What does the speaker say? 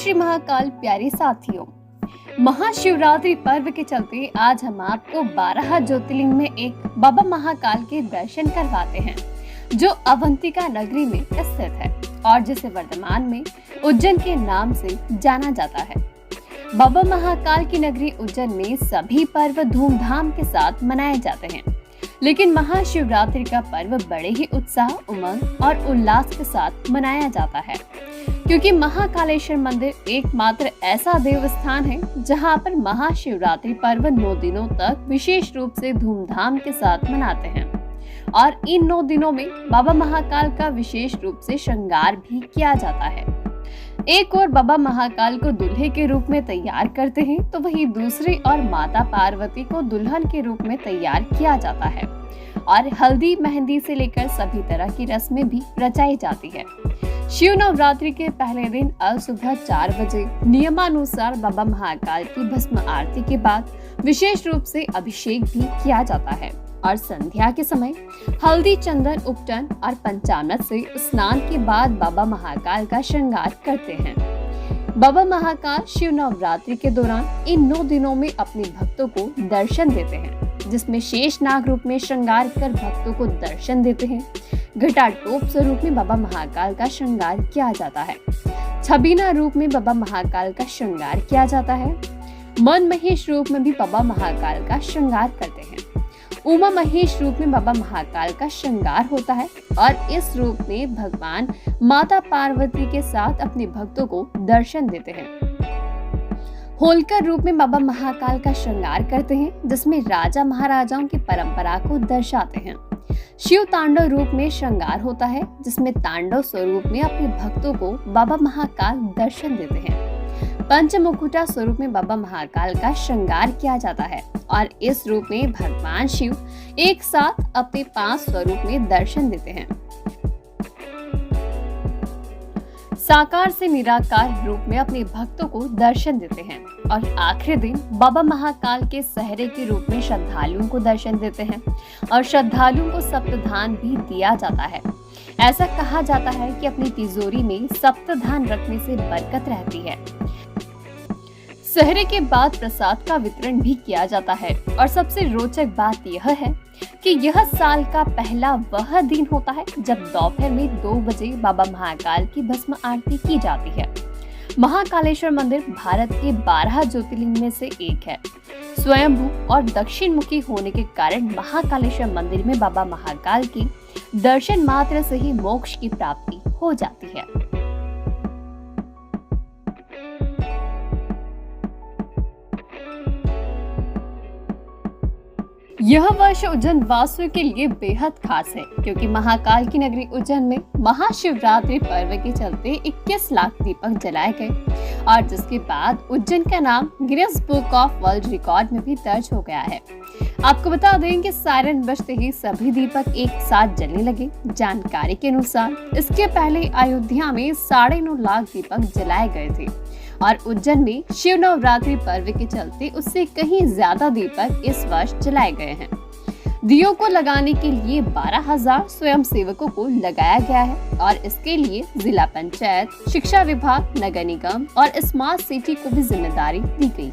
श्री महाकाल प्यारे साथियों, महाशिवरात्रि पर्व के चलते आज हम आपको 12 ज्योतिर्लिंग में एक बाबा महाकाल के दर्शन करवाते हैं, जो अवंतिका नगरी में स्थित है और जिसे वर्तमान में उज्जैन के नाम से जाना जाता है। बाबा महाकाल की नगरी उज्जैन में सभी पर्व धूमधाम के साथ मनाए जाते हैं, लेकिन महाशिवरात्रि का पर्व बड़े ही उत्साह, उमंग और उल्लास के साथ मनाया जाता है, क्योंकि महाकालेश्वर मंदिर एकमात्र ऐसा देव स्थान है जहां पर महाशिवरात्रि पर्व 9 दिनों तक विशेष रूप से धूमधाम के साथ मनाते हैं और इन 9 दिनों में बाबा महाकाल का विशेष रूप से श्रृंगार भी किया जाता है। एक और बाबा महाकाल को दूल्हे के रूप में तैयार करते हैं, तो वहीं दूसरी और माता पार्वती को दुल्हन के रूप में तैयार किया जाता है और हल्दी मेहंदी से लेकर सभी तरह की रस्में भी रचाई जाती है। शिव नवरात्रि के पहले दिन सुबह 4 बजे नियमानुसार बाबा महाकाल की भस्म आरती के बाद विशेष रूप से अभिषेक भी किया जाता है और संध्या के समय हल्दी, चंदन, उपटन और पंचामृत से स्नान के बाद बाबा महाकाल का श्रृंगार करते हैं। बाबा महाकाल शिव नवरात्रि के दौरान इन 9 दिनों में अपने भक्तों को दर्शन देते हैं, जिसमें शेष नाग रूप में श्रृंगार कर भक्तों को दर्शन देते हैं। घटाटोप स्वरूप में बाबा महाकाल का श्रृंगार किया जाता है। छबीना रूप में बाबा महाकाल का श्रृंगार किया जाता है। मन महेश रूप में भी बाबा महाकाल का श्रृंगार करते हैं। उमा महेश रूप में बाबा महाकाल का श्रृंगार होता है और इस रूप में भगवान माता पार्वती के साथ अपने भक्तों को दर्शन देते हैं। होलकर रूप में बाबा महाकाल का श्रृंगार करते हैं, जिसमें राजा महाराजाओं की परंपरा को दर्शाते हैं। शिव तांडव रूप में श्रृंगार होता है, जिसमें तांडव स्वरूप में अपने भक्तों को बाबा महाकाल दर्शन देते हैं। पंचमुकुटा स्वरूप में बाबा महाकाल का श्रृंगार किया जाता है और इस रूप में भगवान शिव एक साथ अपने 5 स्वरूप में दर्शन देते हैं। साकार से निराकार रूप में अपने भक्तों को दर्शन देते हैं और आखिरी दिन बाबा महाकाल के सहरे के रूप में श्रद्धालुओं को दर्शन देते हैं और श्रद्धालुओं को सप्तधान भी दिया जाता है। ऐसा कहा जाता है कि अपनी तिजोरी में सप्तधान रखने से बरकत रहती है। सहरे के बाद प्रसाद का वितरण भी किया जाता है और सबसे रोचक बात यह है कि यह साल का पहला वह दिन होता है जब दोपहर में 2 बजे बाबा महाकाल की भस्म आरती की जाती है। महाकालेश्वर मंदिर भारत के 12 ज्योतिर्लिंग में से एक है। स्वयंभू और दक्षिण मुखी होने के कारण महाकालेश्वर मंदिर में बाबा महाकाल की दर्शन मात्र से ही मोक्ष की प्राप्ति हो जाती है। यह वर्ष उज्जैन वासियों के लिए बेहद खास है, क्योंकि महाकाल की नगरी उज्जैन में महाशिवरात्रि पर्व के चलते 21 लाख दीपक जलाए गए और जिसके बाद उज्जैन का नाम Guinness book of world record में भी दर्ज हो गया है। आपको बता दें कि सायरन बजते ही सभी दीपक एक साथ जलने लगे। जानकारी के अनुसार इसके पहले अयोध्या में 9.5 लाख दीपक जलाए गए थे और उज्जैन में शिव नवरात्रि पर्व के चलते उससे कहीं ज्यादा दीपक इस वर्ष जलाए गए हैं। दियों को लगाने के लिए 12,000 स्वयं सेवकों को लगाया गया है और इसके लिए जिला पंचायत, शिक्षा विभाग, नगर निगम और स्मार्ट सिटी को भी जिम्मेदारी दी गई।